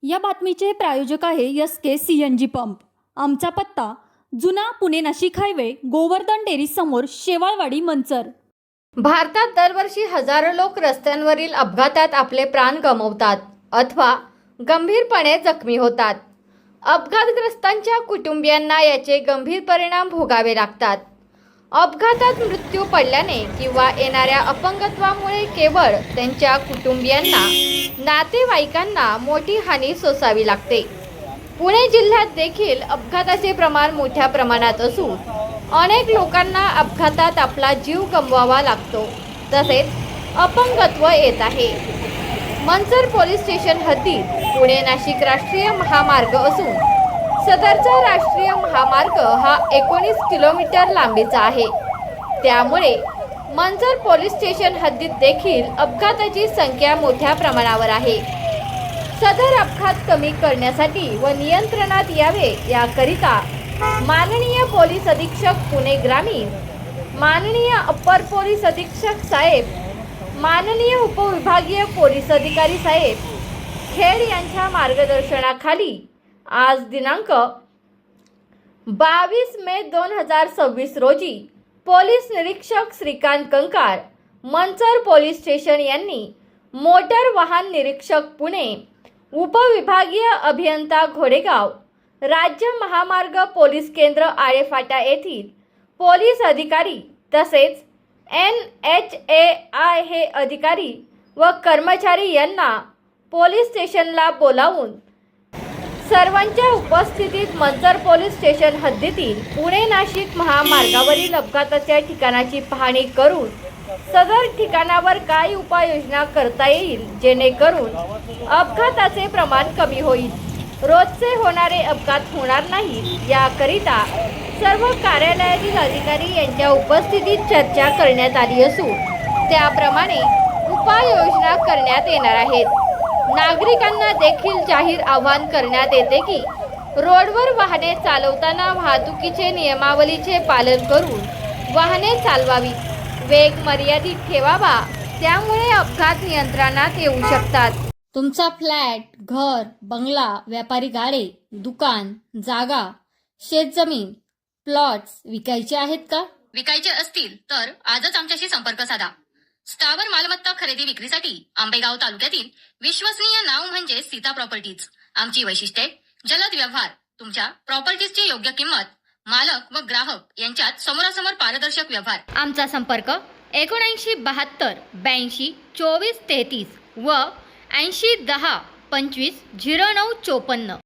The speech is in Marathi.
या बातमीचे प्रायोजक आहे SK CNG पंप। आमचा पत्ता जुना पुणे नाशिक हायवे, गोवर्धन डेअरी समोर, शेवाळवाडी, मंचर। भारतात दरवर्षी हजारो लोक रस्त्यांवरील अपघातात आपले प्राण गमावतात अथवा गंभीरपणे जखमी होतात। अपघातग्रस्तांच्या कुटुंबियांना याचे गंभीर परिणाम भोगावे लागतात। अपघातात मृत्यू पडल्याने किंवा येणाऱ्या अपंगत्वामुळे केवळ त्यांच्या कुटुंबियांना, नातेवाईकांना मोठी हानी सोसावी लागते। पुणे जिल्ह्यात देखील अपघाताचे प्रमाण मोठ्या प्रमाणात असून अनेक लोकांना अपघातात आपला जीव गमवावा लागतो, तसेच अपंगत्व येत आहे। मंचर पोलीस स्टेशन हद्दीत पुणे नाशिक राष्ट्रीय महामार्ग असून सदरचा राष्ट्रीय महामार्ग हा 19 किलोमीटर लांबीचा आहे। त्यामुळे मंचर पोलीस स्टेशन हद्दीत देखील अपघाताची संख्या मोठ्या प्रमाणावर आहे। सदर अपघात कमी करण्यासाठी व नियंत्रणात यावे याकरिता माननीय पोलीस अधीक्षक पुणे ग्रामीण, माननीय अप्पर पोलीस अधीक्षक साहेब, माननीय उपविभागीय पोलीस अधिकारी साहेब खेड यांच्या मार्गदर्शनाखाली आज दिनांक 22 मे 2026 रोजी पोलीस निरीक्षक श्रीकांत कंकार, मंचर पोलीस स्टेशन यांनी मोटर वाहन निरीक्षक पुणे, उपविभागीय अभियंता घोडेगाव, राज्य महामार्ग पोलीस केंद्र आळेफाटा येथील पोलीस अधिकारी तसेच NHAI हे अधिकारी व कर्मचारी यांना पोलीस स्टेशनला बोलावून सर्वांच्या उपस्थितीत मंचर पोलीस स्टेशन हद्दीतील पुणे नाशिक महामार्गावरील अपघाताच्या ठिकाणाची पाहणी करून सदर ठिकाणावर काय उपाययोजना करता येईल जेणेकरून अपघाताचे प्रमाण कमी होईल, रोजचे होणारे अपघात होणार नाहीत याकरिता सर्व कार्यालयातील अधिकारी यांच्या उपस्थितीत चर्चा करण्यात आली असून त्याप्रमाणे उपाययोजना करण्यात येणार आहेत। नागरिकांना देखील जाहीर आवाहन करण्यात येते की रोडवर वाहने चालवताना वाहतुकीचे नियमावलीचे पालन करून वाहने चालवावी, वेग मर्यादित ठेवावा, त्यामुळे अपघात नियंत्रणात येऊ शकतात। तुमचा फ्लॅट, घर, बंगला, व्यापारी गाडे, दुकान, जागा, शेतजमीन, प्लॉट्स विकायचे आहेत का? विकायचे असतील तर आजच आमच्याशी संपर्क साधा। स्थावर मालमत्ता खरेदी विक्रीसाठी आंबेगाव तालुक्यातील विश्वसनीय नाव म्हणजे सीता प्रॉपर्टीज। आमची वैशिष्ट्ये: जलद व्यवहार, तुमच्या प्रॉपर्टीजची योग्य किंमत, मालक व ग्राहक यांच्यात समोरासमोर पारदर्शक व्यवहार। आमचा संपर्क 7972 82 24 33 व 80 10 25 09 54।